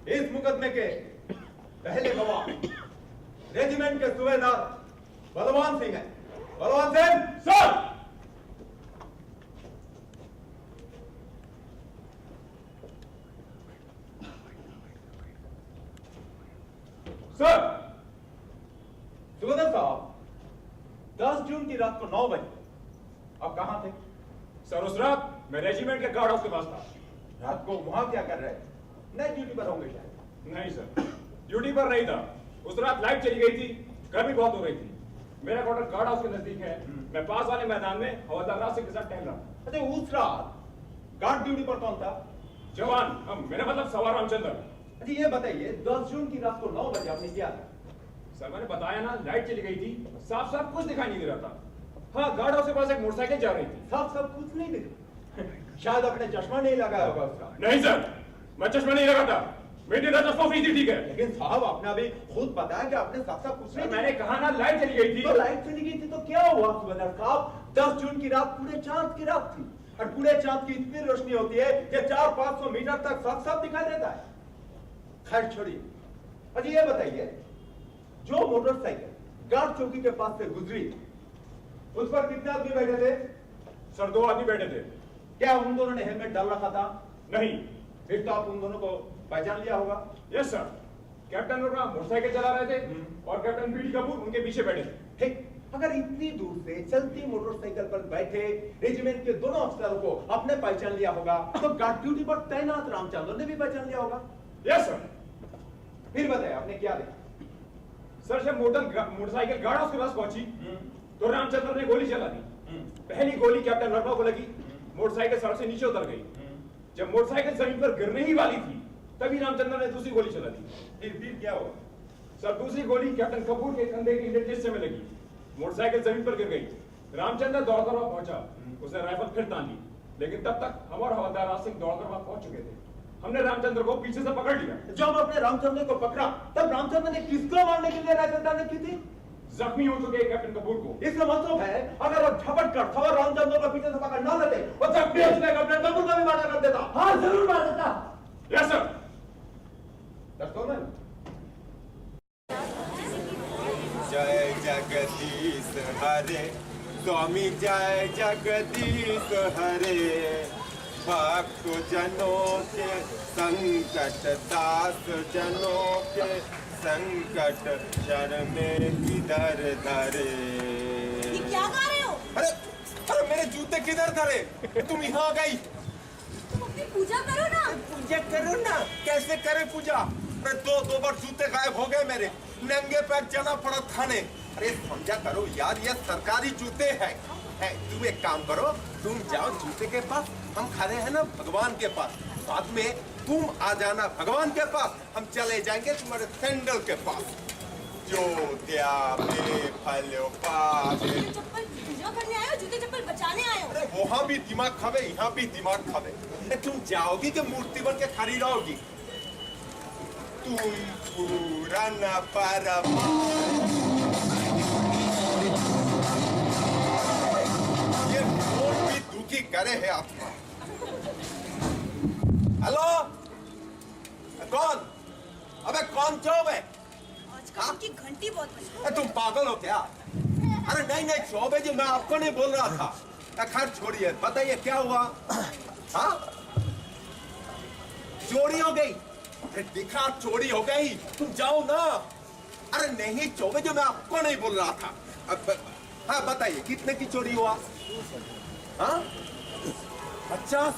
इस मुकदमे के पहले गवाह रेजिमेंट के सूबेदार बलवान सिंह है। बलवान सिंह सर। सर सूबेदार साहब, 10 जून की रात को 9 बजे आप कहां थे? सर उस रात मैं रेजिमेंट के गार्ड हाउस के पास था। रात को वहां क्या कर रहे थे? नाइट ड्यूटी पर होंगे शायद। नहीं सर, ड्यूटी पर नहीं था। उस रात लाइट चली गई थी, गर्मी बहुत हो रही थी। मेरा क्वार्टर गार्ड हाउस के नजदीक है। मैं पास वाले मैदान में हवलदार राज सिंह के साथ टहल रहा था। अच्छा, उस रात गार्ड ड्यूटी पर कौन था? जवान, मेरा मतलब सवार रामचंद्र। अच्छा ये बताइए, 10 जून की रात को 9 बजे आपने किया था? सर मैंने बताया ना, लाइट चली गई थी, साफ साफ कुछ दिखाई नहीं दे रहा था। हाँ, गार्ड हाउस के पास एक मोटरसाइकिल जा रही थी। साफ साफ कुछ नहीं दिखा। शायद आपने चश्मा नहीं लगाया होगा उसका। नहीं सर, मैं चश्मा नहीं लगाता। मेरी चश्मा फीसी ठीक है। लेकिन साहब आपने अभी खुद बताया कि आपने साफ साफ कुछ नहीं। मैंने कहा ना, लाइट चली गई थी। तो लाइट चली गई थी तो क्या हुआ सूबेदार साहब? 10 जून की रात पूरे चांद की रात थी और पूरे चांद की इतनी रोशनी होती है कि 400-500 मीटर तक साफ साफ दिखाई देता है। खैर छोड़िए। अच्छा ये बताइए, जो मोटरसाइकिल गार्ड चौकी के पास से गुजरी उस पर कितने आदमी बैठे थे? सर 2 आदमी बैठे थे। क्या उन दोनों ने हेलमेट डाल रखा था? नहीं। फिर तो आप उन दोनों को पहचान लिया होगा। यस सर, कैप्टन लोग मोटरसाइकिल चला रहे थे और कैप्टन पीडी कपूर उनके पीछे बैठे थे। ठीक, अगर इतनी दूर से चलती मोटरसाइकिल पर बैठे रेजिमेंट के दोनों अफसरों को आपने पहचान लिया होगा, तो गार्ड ड्यूटी पर तैनात रामचंद्र ने भी पहचान लिया होगा। Yes sir. फिर बताइए आपने क्या देखा? सर जब मोटरसाइकिल गार्ड हाउस के पास पहुंची तो रामचंद्र ने गोली चला दी। पहली गोली कैप्टन वर्मा को लगी, मोटरसाइकिल सड़क से नीचे उतर गई। जब मोटरसाइकिल जमीन पर गिरने ही वाली थी तभी रामचंद्र ने दूसरी गोली चला दी। फिर क्या हुआ? सर दूसरी गोली कैप्टन कपूर के कंधे के नीचे हिस्से में लगी, मोटरसाइकिल जमीन पर गिर गई। रामचंद्र दौड़कर वहां पहुंचा, उसने राइफल फिर तान ली, लेकिन तब तक हमारा हवलदार राज सिंह दौड़कर वहां पहुंच चुके थे। हमने रामचंद्र को पीछे से पकड़ लिया। जब आपने रामचंद्र को पकड़ा तब रामचंद्र ने किसको मारने के लिए राइफल तान रखी थी? जख्मी हो चुके कैप्टन कपूर को। इसका मतलब है अगर वो झपट कर सवार रामचंद्र को पीछे से पकड़ ना लेते, वो जख्मी हो चुके कैप्टन कपूर को भी मारा कर देता। हाँ जरूर मार देता। Yes sir. जय जगदीश हरे, स्वामी जय जगदीश हरे। भक्त जनों के संकट, दास जनों के संकट, शर में किधर धरे। ये क्या गा रहे हो? अरे मेरे जूते किधर धरे? तुम यहाँ आ गई। तुम अपनी पूजा करो ना। पूजा करो ना। कैसे करे पूजा? अरे 2 बार जूते गायब हो गए मेरे, नंगे पैर जाना पड़ा थाने। अरे समझा करो यार, ये सरकारी जूते हैं। तुम एक काम करो, तुम जाओ जूते के पास, हम खड़े हैं ना भगवान के पास, बाद में तुम आ जाना भगवान के पास, हम चले जाएंगे तुम्हारे सैंडल के पास। जो त्या पे फलो पावे। चप्पल पूजा करने आए हो, जूते चप्पल बचाने आए हो? अरे वहाँ भी दिमाग खावे, यहाँ भी दिमाग खावे। तुम जाओगी कि मूर्ति बन के खड़ी रहोगी? तुम पूरा न परमा। ये फोन भी दुखी करे है आत्मा। हेलो, कौन? अबे कौन चौबे? आजकल उनकी घंटी बहुत बजती है। तुम पागल हो क्या? अरे नहीं चौबे जी, मैं आपको नहीं बोल रहा था। खैर छोड़िए, बताइए क्या हुआ? हाँ, चोरी हो गई। दिखा चोरी हो गई, तुम जाओ ना। अरे नहीं चौबे जी, मैं आपको नहीं बोल रहा था। हाँ बताइए, कितने की चोरी हुआ? हाँ, 50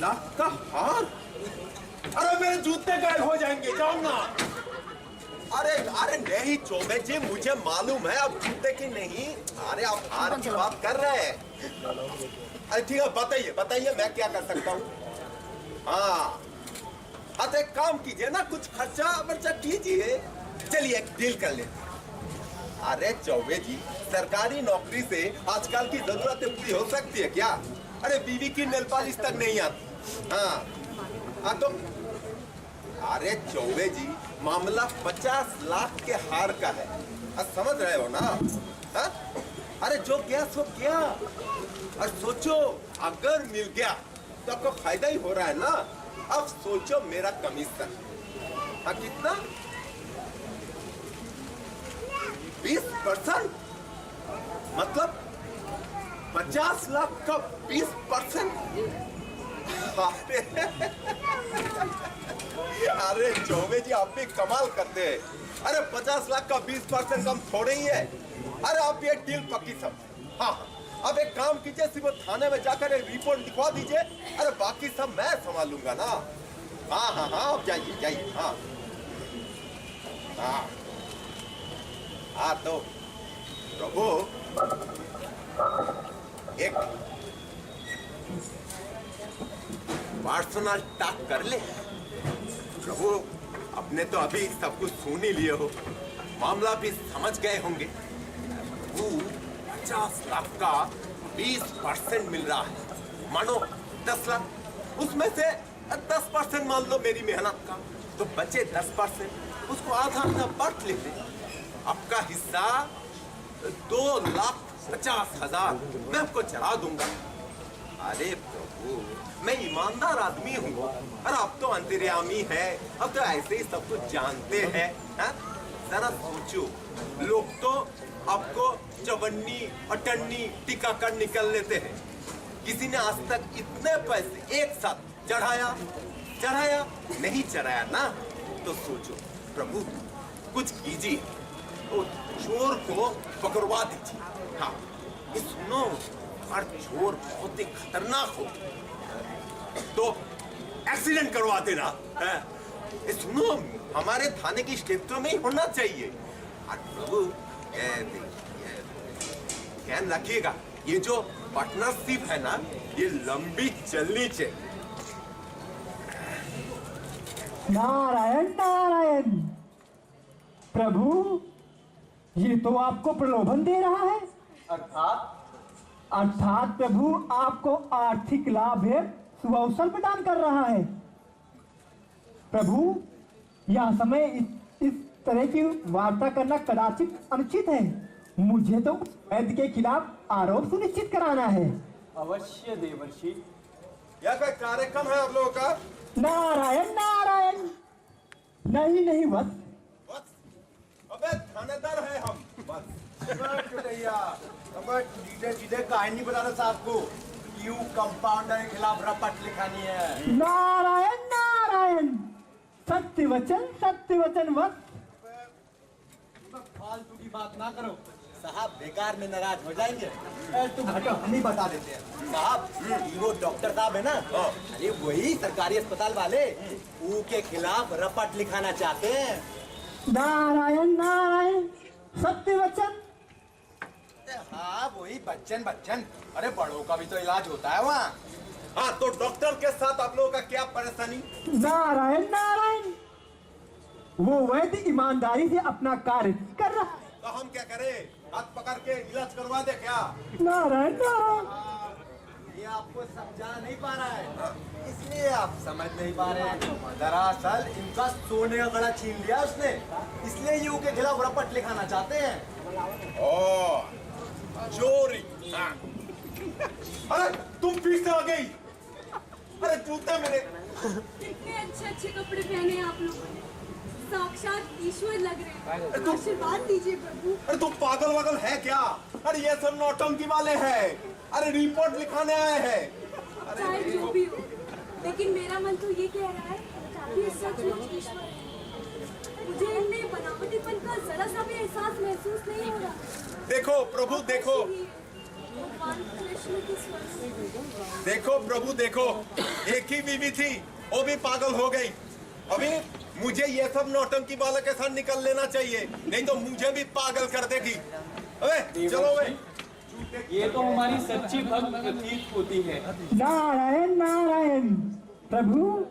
लाख का हार? अरे मेरे जूते गायब हो जाएंगे, जाओ ना। अरे नहीं चौबे जी, मुझे मालूम है आप जूते की नहीं, अरे आप हार की बात कर रहे हैं। अरे ठीक है, बताइए मैं क्या कर सकता हूँ? हाँ तो एक काम कीजिए ना, कुछ खर्चा वर्चा कीजिए। चलिए एक डील कर लेते। अरे चौबे जी, सरकारी नौकरी से आजकल की जरूरतें पूरी हो सकती है क्या? अरे बीवी की नेल पॉलिश तक नहीं आती। हाँ तो अरे चौबे जी, मामला 50 लाख के हार का है, समझ रहे हो ना? हा? अरे जो गया सो गया। और सोचो अगर मिल गया तो आपको फायदा ही हो रहा है ना। अब सोचो मेरा कमीशन, हाँ कितना? 20%? मतलब 50 लाख का 20%? अरे चौबे जी आप भी कमाल करते हैं। अरे 50 लाख का 20% कम थोड़े ही है। अरे आप ये डील पक्की सब। हाँ अब एक काम कीजिए, सिर्फ थाने में जाकर एक रिपोर्ट लिखवा दीजिए। अरे बाकी सब मैं संभालूंगा ना। हाँ हाँ हाँ आप जाइए जाइए। हाँ हाँ हाँ तो प्रभु एक पर्सनल टॉक कर ले। प्रभु अपने तो अभी सब कुछ सुन ही लिए हो, मामला भी समझ गए होंगे। वो 50 लाख का 20% मिल रहा है, मानो 10 लाख, उसमें से 10% मान लो मेरी मेहनत का, तो बचे 10%, उसको आधा आधा बांट लेते। आपका हिस्सा 2,50,000 मैं आपको चढ़ा दूंगा। अरे प्रभु मैं ईमानदार आदमी हूँ, और अब तो अंतर्यामी है, अब तो ऐसे ही सब कुछ जानते हैं। जरा सोचो, लोग तो आपको चवन्नी अटन्नी टीका कर निकल लेते हैं। किसी ने आज तक इतने पैसे एक साथ चढ़ाया नहीं चढ़ाया ना? तो सोचो प्रभु कुछ कीजिए, तो चोर को पकड़वा दीजिए। हाँ ये सुनो, और चोर बहुत ही खतरनाक हो तो एक्सीडेंट करवा देना। ये सुनो, हमारे थाने की स्टेटों में ही होना चाहिए। और प्रभु ध्यान रखिएगा, ये जो पार्टनरशिप है ना, ये लंबी चलनी चाहिए। नारायण नारायण। प्रभु ये तो आपको प्रलोभन दे रहा है। अर्थात प्रभु आपको आर्थिक लाभ है सुअवसर प्रदान कर रहा है। प्रभु यह समय इस तरह की वार्ता करना कदाचित अनुचित है। मुझे तो वैद्य के खिलाफ आरोप सुनिश्चित कराना है। अवश्य देवर्षि। यह कोई कार्यक्रम है आप लोगों का? नारायण नारायण। नहीं बस अबे थानेदार है हम बस। सीधे कहानी नहीं बताना साहब को, क्यों कंपाउंडर के खिलाफ रपट लिखानी है। नारायण नारायण। सत्य वचन बस। फालतू की बात ना करो साहब, बेकार में नाराज हो जाएंगे। तुम हटो, हम ही बता देते हैं साहब। वो डॉक्टर साहब है ना, अरे वही सरकारी अस्पताल वाले, उनके खिलाफ रपट लिखाना चाहते हैं। नारायण नारायण। सत्य वचन। हाँ वही बच्चन। अरे बड़ों का भी तो इलाज होता है वहाँ। हाँ तो डॉक्टर के साथ आप लोगों का क्या परेशानी? नारायण नारायण। वो वैद्य ईमानदारी से अपना कार्य कर रहा है। तो हम क्या करें, हाथ पकड़ के इलाज करवा दे क्या? नारायण नारायण। ये आपको समझा नहीं पा रहा है, इसलिए आप समझ नहीं पा रहे हैं। दरअसल इनका सोने का कड़ा छीन लिया उसने, इसलिए ये के खिलाफ रपट लिखाना चाहते हैं। ओ चोरी। हाँ। अरे तुम फिर से आ गई। अरे जूते मेरे। कितने अच्छे कपड़े पहने हैं आप लोगों ने, साक्षात ईश्वर लग रहे हैं। तुम- आशीर्वाद दीजिए प्रभु। अरे तुम पागल वागल है क्या? अरे ये सब नौटंकी वाले हैं। अरे रिपोर्ट लिखाने आए हैं। चाहे जो भी हो, लेकिन मेरा मन तो ये कह रहा है कि ये सचमुच ईश्वर है। मुझे इनमें बनावटीपन का जरा सा भी एहसास महसूस नहीं हो रहा। देखो प्रभु देखो, भगवान कृष्ण की स्वर्ग। देखो प्रभु देखो, एक ही बीवी थी, वो भी पागल हो गई। अभी मुझे ये सब नौटंकी वाले के साथ निकल लेना चाहिए, नहीं तो मुझे भी पागल कर देगी। अबे चलो वे। ये तो हमारी सच्ची भक्त प्रतीत होती है। नारायण नारायण। प्रभु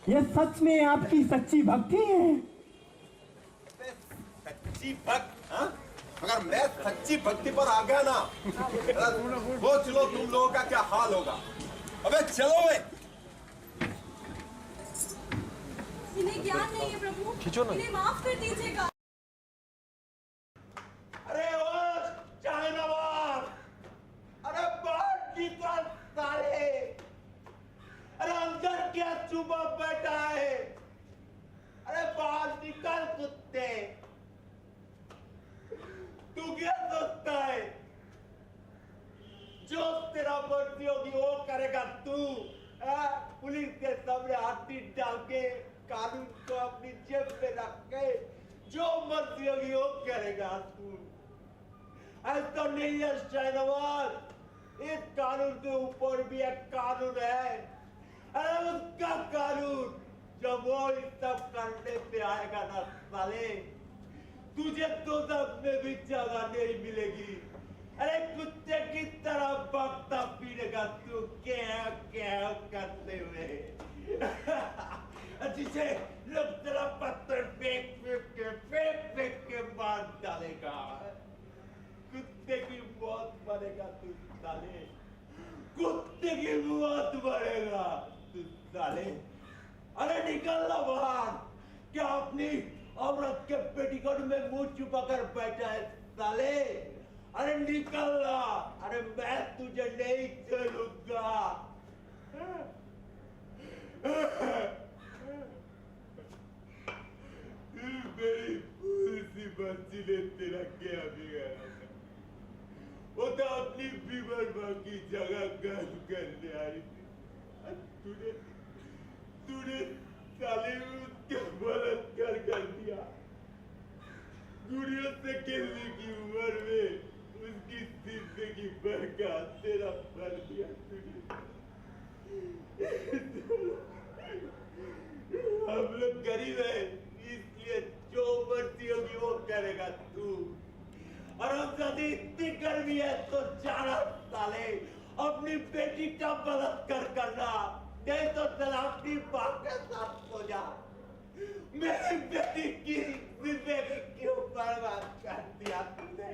ये सच में आपकी सच्ची भक्ति है। सच्ची भक्त? हाँ? अगर मैं सच्ची भक्ति पर आ गया ना, वो चलो तुम लोगों का क्या हाल होगा। अबे चलो वे। इन्हें ज्ञान नहीं है प्रभु, इन्हें माफ कर दीजिएगा। अरे ओ चाइनावार, अरे बात की बात सारे, अरे अंदर क्या चुपा बैठा है? क्या सोचता है? जो तेरा मर्जी होगी वो करेगा तू। पुलिस के सामने हाथी डाल के कानून को अपनी जेब में रख के जो मर्जी होगी वो करेगा तू। ऐसा नहीं है शाहनवाज, इस कानून के ऊपर भी एक कानून है। अरे उसका कानून जब वो इस सब करने पे आएगा ना साले, तुझे तो सब में भी जगह नहीं मिलेगी। अरे कुत्ते की तरह बकता पीड़ेगा तू क्या क्या करते हुए। जिसे लोग तेरा पत्थर फेंक के मार डालेगा। कुत्ते की मौत मरेगा तू साले, कुत्ते की मौत मरेगा तू साले। अरे निकल ना बाहर, क्या अपनी औरत के पेटीकोट में मुंह छुपाकर बैठा है साले? अरे निकल ना, अरे मैं तुझे नहीं छोड़ूंगा। मेरी फूल सी बच्ची ने तेरा क्या बिगाड़ा? वो तो अपनी बीमार मां की जगह काम करने आई थी। तूने साले उसका बलात्कार कर दिया। गुड़ियों से खेलने की उम्र में उसकी जिंदगी भर का तेरा भर दिया तूने। हम लोग गरीब है, इसलिए जो मर्जी होगी वो करेगा तू। और हम यदि इतनी गर्मी है तो जाना साले, अपनी बेटी का बलात्कार करना, नहीं तो चला अपनी बाप के साथ हो जा। मेरी बेटी की जिंदगी क्यों बर्बाद कर दिया तूने?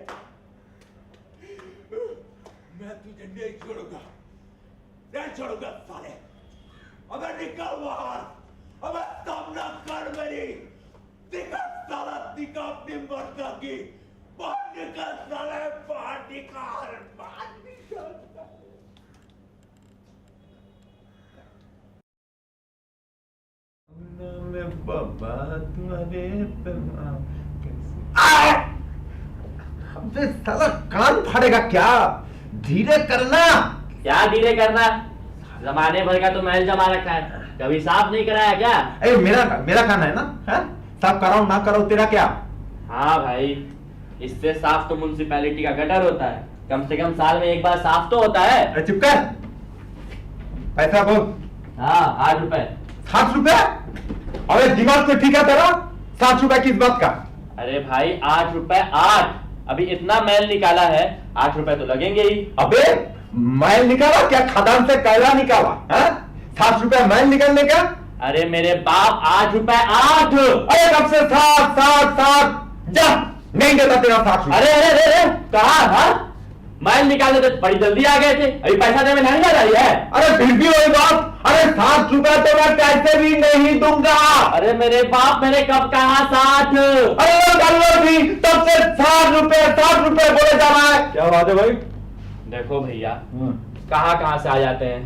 मैं तुझे नहीं छोड़ूंगा, नहीं छोड़ूंगा साले। अबे निकल बाहर, अबे सामना कर मेरी, दिखा साला, दिखा अपनी मर्दा की। बाहर निकल साले, बाहर निकल, बाहर निकल। बाबा तुम्हारे अबे साला कान फाड़ेगा क्या? धीरे करना। क्या धीरे करना? जमाने भर का तो महल जमा रखा है, कभी साफ नहीं कराया क्या? अरे मेरा खाना है ना, है? साफ कराओ ना कराओ तेरा क्या? हाँ भाई, इससे साफ तो म्युनिसिपैलिटी का गटर होता है, कम से कम साल में एक बार साफ तो होता है। अरे चुप कर, पैसा बोल। हाँ, 8 रुपए। 7 रुपए? अरे दिमाग तो ठीक है तेरा, 7 रुपए किस बात का? अरे भाई 8 रुपए 8, अभी इतना मैल निकाला है, 8 रुपए तो लगेंगे ही। अबे मैल निकाला क्या? खदान से कोयला निकाला है? 7 रुपए मैल निकालने का? अरे मेरे बाप, 8 रुपए 8। अरे कब से 7 जा, नहीं देता तेरा 7 रुपए। अरे कहा? हाँ, मैल निकालने तो बड़ी जल्दी आ गए थे, अभी पैसा देने में नहीं जा रही है। अरे फिर भी वही बात, अरे 7 रुपए तो मैं कैसे भी नहीं दूंगा। अरे मेरे बाप, मैंने कब कहा 60? अरे गलत भी, तब से 7 रुपए बोले जा रहा है। क्या बात है भाई? देखो भैया, कहाँ से आ जाते हैं।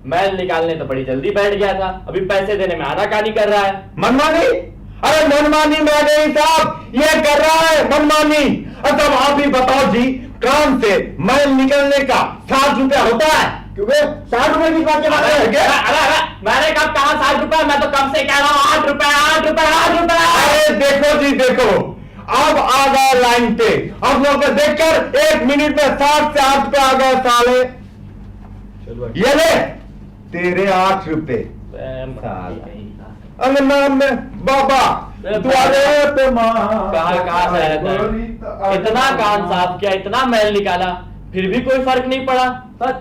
मैल निकालने तो बड़ी जल्दी बैठ गया था, अभी पैसे देने में आनाकानी कर रहा है। मनमानी? अरे मनमानी मैं नहीं साहब, ये कर रहा है मनमानी। अब आप ही बताओ जी, काम से मैल निकलने का 7 रुपए होता है? क्योंकि 60 रुपए की बात अरे मैंने कब कहा 60 रुपए? मैं तो कब से कह रहा हूँ 8 रुपए 8 रुपए 8 रुपए। अरे देखो जी देखो, अब आ गया लाइन पे, अब लोग देखकर 1 मिनट में 7 से 8 पे आ गए साले। ये ले तेरे 8 रुपए। अरे नाम में बाबा द्वारे पे मां। कहाँ से रहता है? इतना कान साफ किया, इतना मैल निकाला, फिर भी कोई फर्क नहीं पड़ा। बस